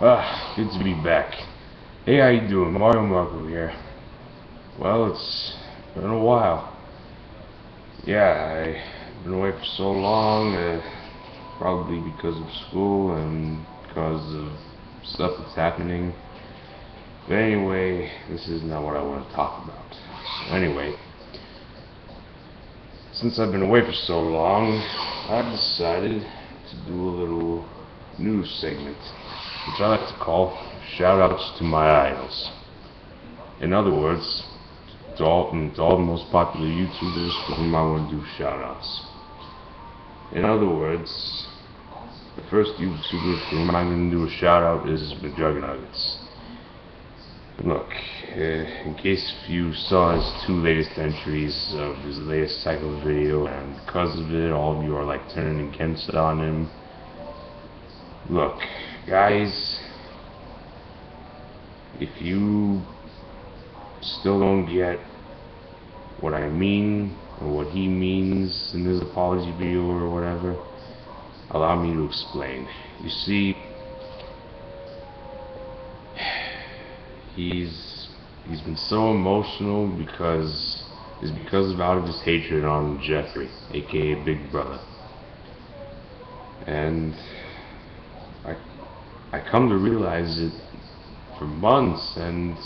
Good to be back. Hey, how you doing? Mario Marco here. Well, it's been a while. Yeah, I've been away for so long, probably because of school and because of stuff that's happening. But anyway, this is not what I want to talk about. So anyway, since I've been away for so long, I've decided to do a little news segment, which I like to call shoutouts to my idols. In other words, to all the most popular YouTubers for whom I want to do shoutouts. In other words, the first YouTuber for whom I'm going to do a shoutout is mcjuggernuggets. Look, in case you saw his two latest entries of his latest cycle video, and because of it, all of you are like turning against on him. Look, guys, if you still don't get what I mean or what he means in his apology video or whatever, allow me to explain. You see, he's been so emotional because of out of his hatred on Jeffrey, aka Big Brother. And I come to realize it for months, and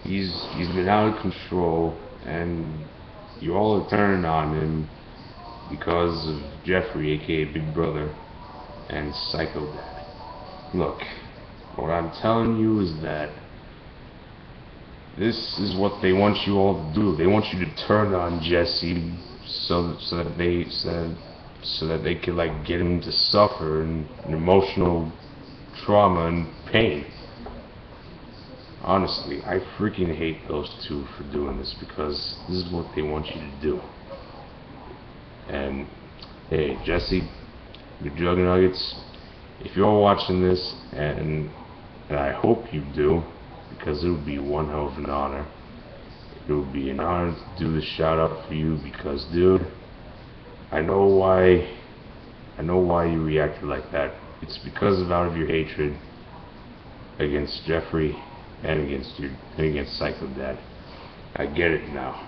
he's been out of control, and you all are turning on him because of Jeffrey, aka Big Brother, and Psycho Dad. Look, what I'm telling you is that this is what they want you all to do. They want you to turn on Jesse so that they could like get him to suffer in emotional trauma and pain. Honestly, I freaking hate those two for doing this, because this is what they want you to do. And hey, Jesse, mcjuggernuggets, if you're watching this, and I hope you do, because it would be one hell of an honor. It would be an honor to do this shout out for you, because dude, I know why you reacted like that. It's because of out of your hatred against Jeffrey and against Psycho Dad. I get it now.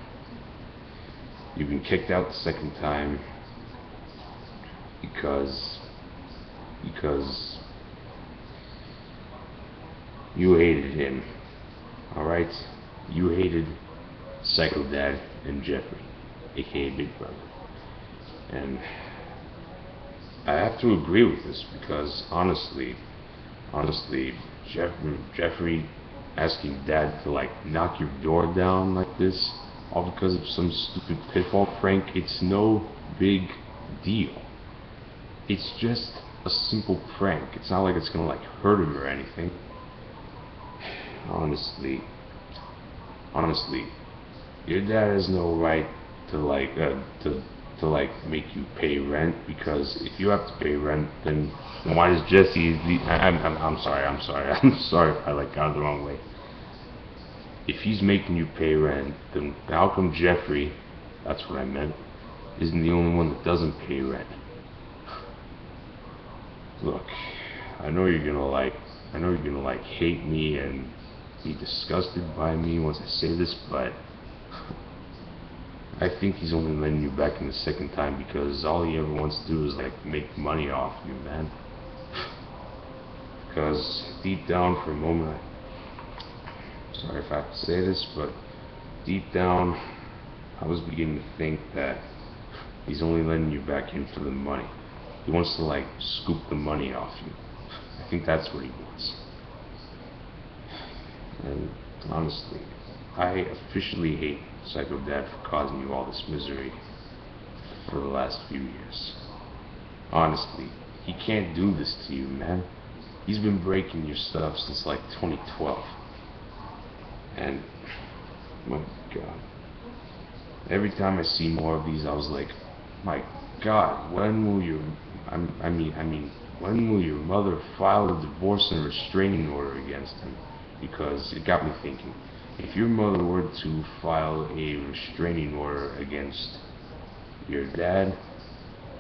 You've been kicked out the second time because you hated him. Alright? You hated Psycho Dad and Jeffrey, aka Big Brother. And I have to agree with this, because honestly, Jeffrey asking Dad to like knock your door down like this, all because of some stupid pitfall prank, it's no big deal. It's just a simple prank. It's not like it's gonna like hurt him or anything. Honestly, your dad has no right to like make you pay rent, because if you have to pay rent, then why does Jesse? I'm sorry if I like got it the wrong way. If he's making you pay rent, then how come Jeffrey, that's what I meant, isn't the only one that doesn't pay rent? Look, I know you're gonna like hate me and be disgusted by me once I say this, but I think he's only letting you back in the second time because all he ever wants to do is like make money off you, man. Because deep down, for a moment, sorry if I have to say this, but deep down, I was beginning to think that he's only letting you back in for the money. He wants to like scoop the money off you. I think that's what he wants. And honestly, I officially hate Psycho Dad for causing you all this misery for the last few years. Honestly, he can't do this to you, man. He's been breaking your stuff since like 2012. And, my God. Every time I see more of these, I was like, my God, when will your mother file a divorce and restraining order against him? Because it got me thinking, if your mother were to file a restraining order against your dad,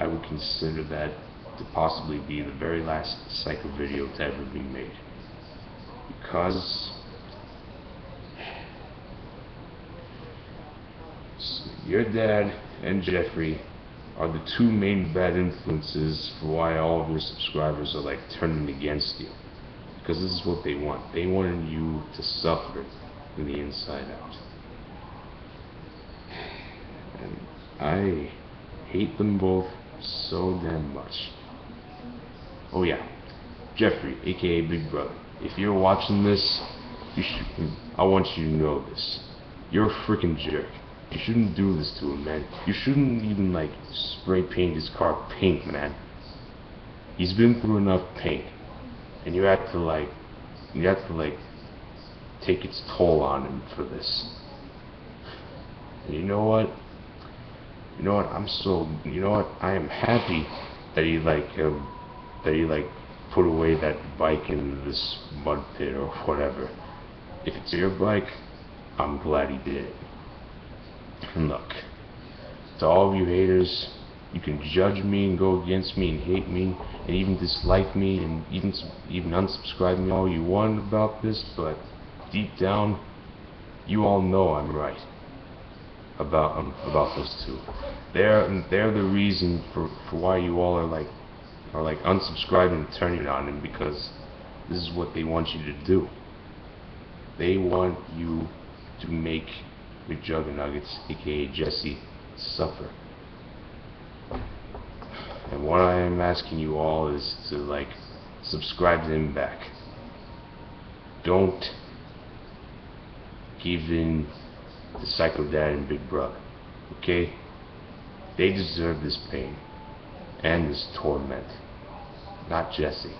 I would consider that to possibly be the very last Psycho video to ever be made. Because your dad and Jeffrey are the two main bad influences for why all of your subscribers are like turning against you. Because this is what they want. They wanted you to suffer from the inside out. And I hate them both so damn much. Oh yeah, Jeffrey, aka Big Brother, if you're watching this, I want you to know this. You're a freaking jerk. You shouldn't do this to him, man. You shouldn't even like spray paint his car pink, man. He's been through enough pain, and you have to like take its toll on him for this. And you know what? I am happy that he put away that bike in this mud pit or whatever. If it's your bike, I'm glad he did it. And look, to all of you haters, you can judge me and go against me and hate me and even dislike me and even unsubscribe me all you want about this, but deep down, you all know I'm right about those two. They're the reason for why you all are like unsubscribing and turning on him, because this is what they want you to do. They want you to make mcjuggernuggets, aka Jesse, suffer. And what I am asking you all is to like subscribe to him back. Don't give in to Psycho Dad and Big Brother, okay? They deserve this pain and this torment, not Jesse.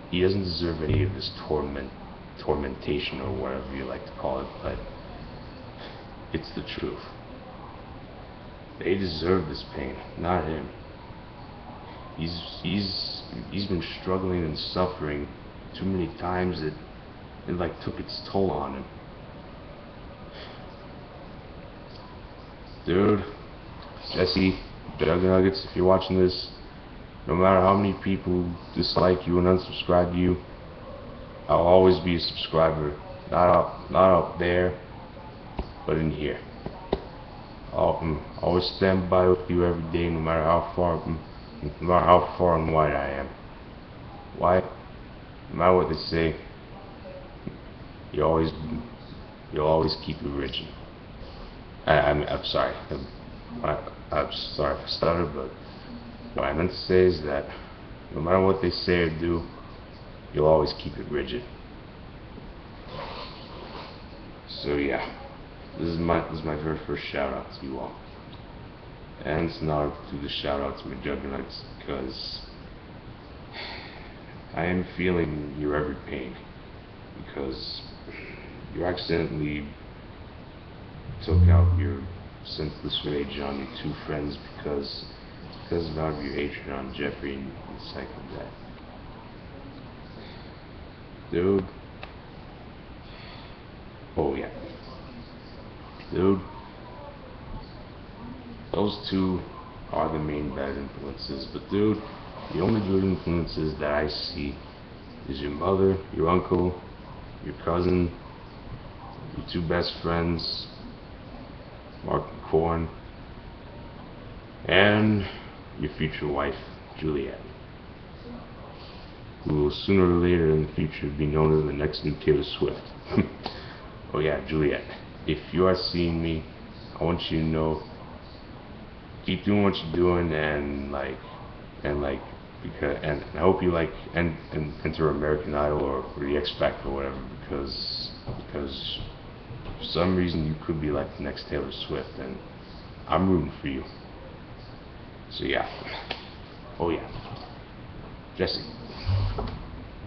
He doesn't deserve any of this tormentation or whatever you like to call it, but it's the truth. They deserve this pain, not him. He's been struggling and suffering too many times that it like took its toll on him. Dude, Jesse, Juggernuggets, if you're watching this, no matter how many people dislike you and unsubscribe to you, I'll always be a subscriber. Not out there, but in here. I'll always stand by with you every day, no matter how far and wide I am. Why? No matter what they say, you'll always keep it rigid. I'm sorry. I'm sorry if I stuttered, but what I meant to say is that no matter what they say or do, you'll always keep it rigid. So yeah, this is my very first shout out to you all, and it's not to the shout out to mcjuggernuggets, because I am feeling your every pain, because you accidentally took out your senseless rage on your two friends because of out of your hatred on Jeffrey and Psycho Dad. Dude. Oh yeah. Dude. Those two are the main bad influences, but dude, the only good influences that I see is your mother, your uncle, your cousin, your two best friends, Mark and Corn, and your future wife, Juliet, who will sooner or later in the future be known as the next new Taylor Swift. Oh yeah, Juliet, if you are seeing me, I want you to know, keep doing what you're doing, and I hope you like enter American Idol or the X Factor or whatever, because for some reason you could be like the next Taylor Swift, and I'm rooting for you. So yeah. Oh yeah. Jesse,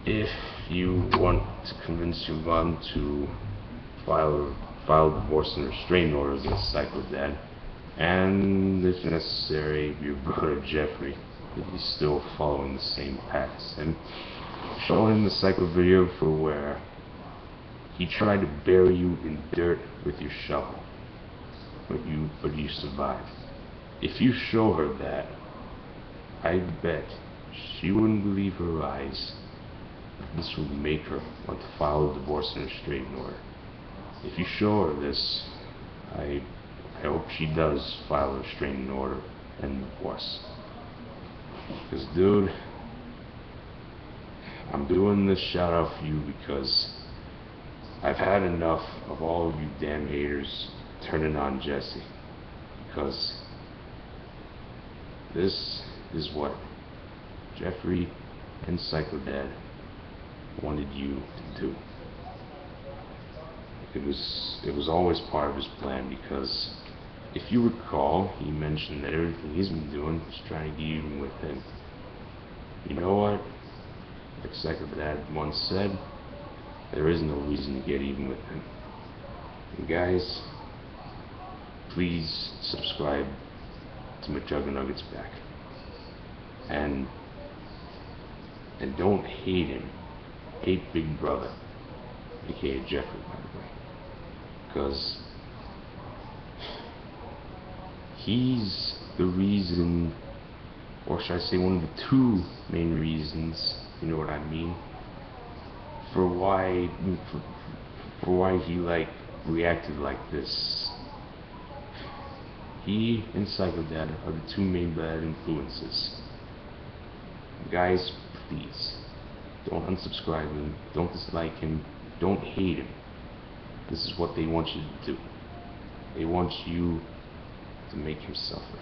if you want to convince your mom to file a divorce and restraining order against Psycho Dad, and if necessary, your brother Jeffrey, if he's still following the same path as him, show him the Psycho video for where he tried to bury you in dirt with your shovel, but you survived. If you show her that, I bet she wouldn't believe her eyes. This would make her want to file a divorce and restraining order. If you show her this, I hope she does file a restraining order and divorce. Because, dude, I'm doing this shout out for you because I've had enough of all of you damn haters turning on Jesse. Because this is what Jeffrey and Psycho Dad wanted you to do. It was always part of his plan, because if you recall, he mentioned that everything he's been doing was trying to get even with him. You know what? Like Psycho Dad once said, there is no reason to get even with him. And guys, please subscribe to mcjuggernuggets back. And don't hate him. Hate Big Brother, aka Jeffrey, by the way. Because he's the reason, or should I say one of the two main reasons, you know what I mean, for why he reacted like this. He and Psycho Dad are the two main bad influences. Guys, please, don't unsubscribe him, don't dislike him, don't hate him. This is what they want you to do. They want you to make him suffer.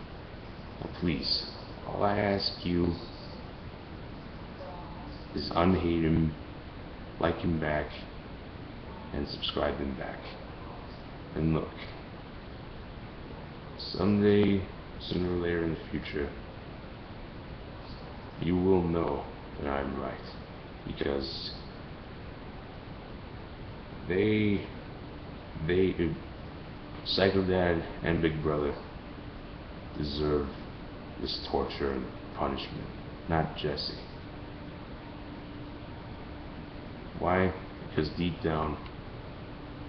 Now please, all I ask you is unhate him, like him back, and subscribe him back. And look, someday, sooner or later in the future, you will know that I'm right. Because Psycho Dad and Big Brother deserve this torture and punishment, not Jesse. Why? Because deep down,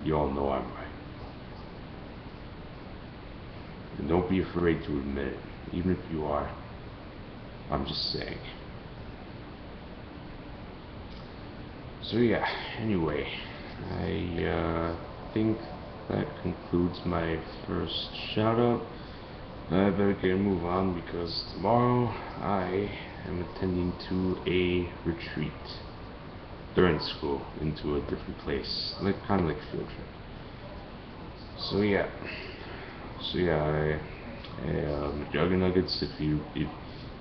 you all know I'm right. And don't be afraid to admit it. Even if you are, I'm just saying. So yeah, anyway, I think that concludes my first shout out. I better get and move on, because tomorrow I am attending to a retreat during school into a different place, kind of like a field trip. So yeah, mcjuggernuggets,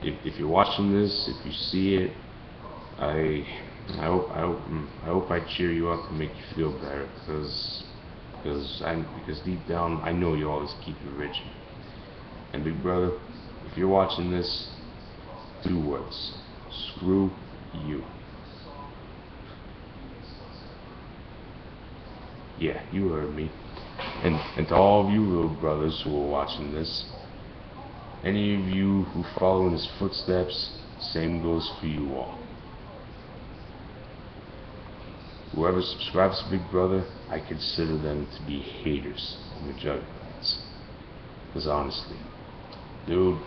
if you're watching this, if you see it, I hope I cheer you up and make you feel better, because deep down I know you always keep it rich. And Big Brother, if you're watching this, 2 words: screw you. Yeah, you heard me. And to all of you little brothers who are watching this, any of you who follow in his footsteps, same goes for you all. Whoever subscribes to Big Brother, I consider them to be haters of the mcjuggernuggets. Because honestly, dude,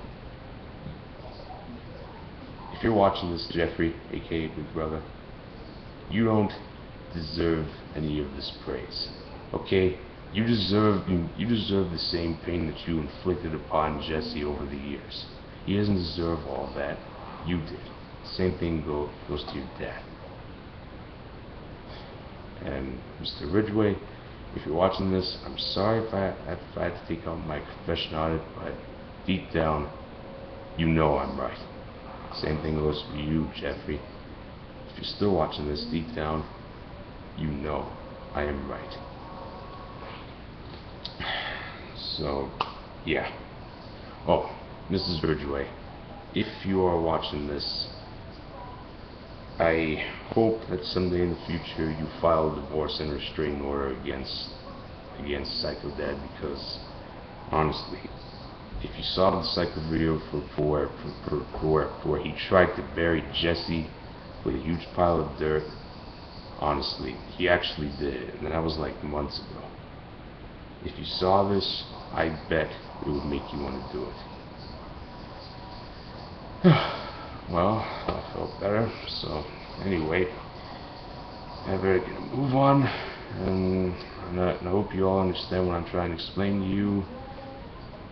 if you're watching this, Jeffrey, aka Big Brother, you don't deserve any of this praise. Okay? You deserve the same pain that you inflicted upon Jesse over the years. He doesn't deserve all that. You did. Same thing goes to your dad. And Mr. Ridgway, if you're watching this, I'm sorry if I had to take out my confession on it, but deep down, you know I'm right. Same thing goes for you, Jeffrey. If you're still watching this, deep down, you know I am right. So, yeah. Oh, Mrs. Ridgway, if you are watching this, I hope that someday in the future you file a divorce and restraining order against Psycho Dad, because honestly, if you saw the Psycho video for where he tried to bury Jesse with a huge pile of dirt, honestly, he actually did it, and that was like months ago. If you saw this, I bet it would make you want to do it. well, I felt better. So anyway, I better get a move on, and I hope you all understand what I'm trying to explain to you.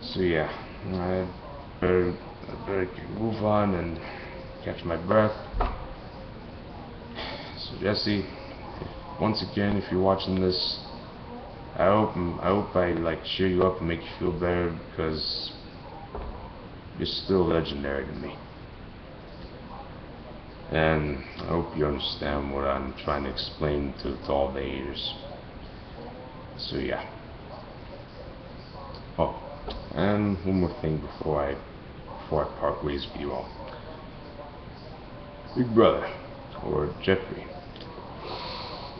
So yeah, I better get a move on and catch my breath. So Jesse, once again, if you're watching this, I hope I like cheer you up and make you feel better, because you're still legendary to me. And I hope you understand what I'm trying to explain to all the haters. So yeah. Oh, and one more thing before I part ways with you all. Big brother, or Jeffrey,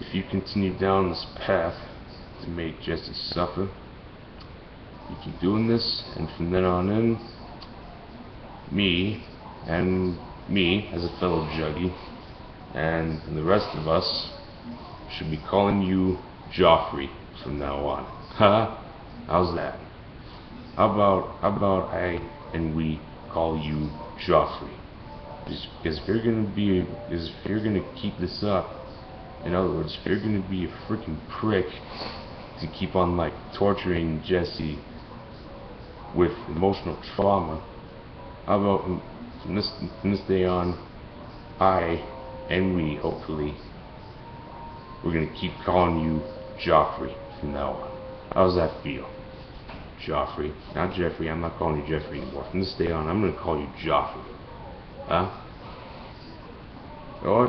if you continue down this path to make Jesse suffer, you keep doing this, and from then on in, me as a fellow Juggy, and the rest of us should be calling you Joffrey from now on. Huh? How's that? How about I and we call you Joffrey? Because if you're gonna keep this up, in other words, if you're gonna be a freaking prick to keep on like torturing Jesse with emotional trauma, how about from this day on, I and we hopefully we're gonna keep calling you Joffrey from now on. How does that feel? Joffrey, not Jeffrey. I'm not calling you Jeffrey anymore. From this day on, I'm gonna call you Joffrey. Huh? Or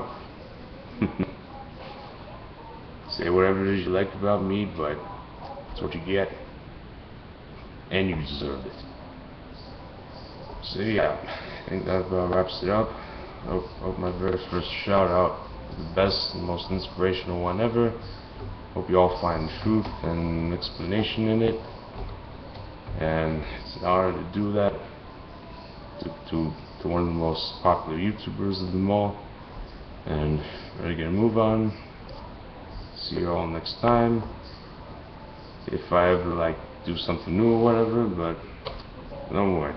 say whatever it is you like about me, but that's what you get, and you deserve it. So yeah, I think that about wraps it up. Hope my very first shout out is the best and most inspirational one ever. Hope you all find truth and explanation in it, and it's an honor to do that to one of the most popular YouTubers of them all. And we're gonna move on. See you all next time. If I ever like do something new or whatever, but don't worry.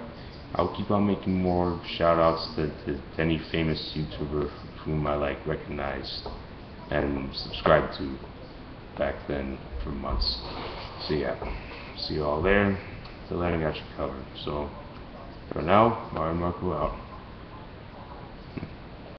I'll keep on making more shout outs to any famous YouTuber whom I like recognized and subscribed to back then for months. So yeah, see you all there. Till then, I got you covered. So for now, Mario Marco out.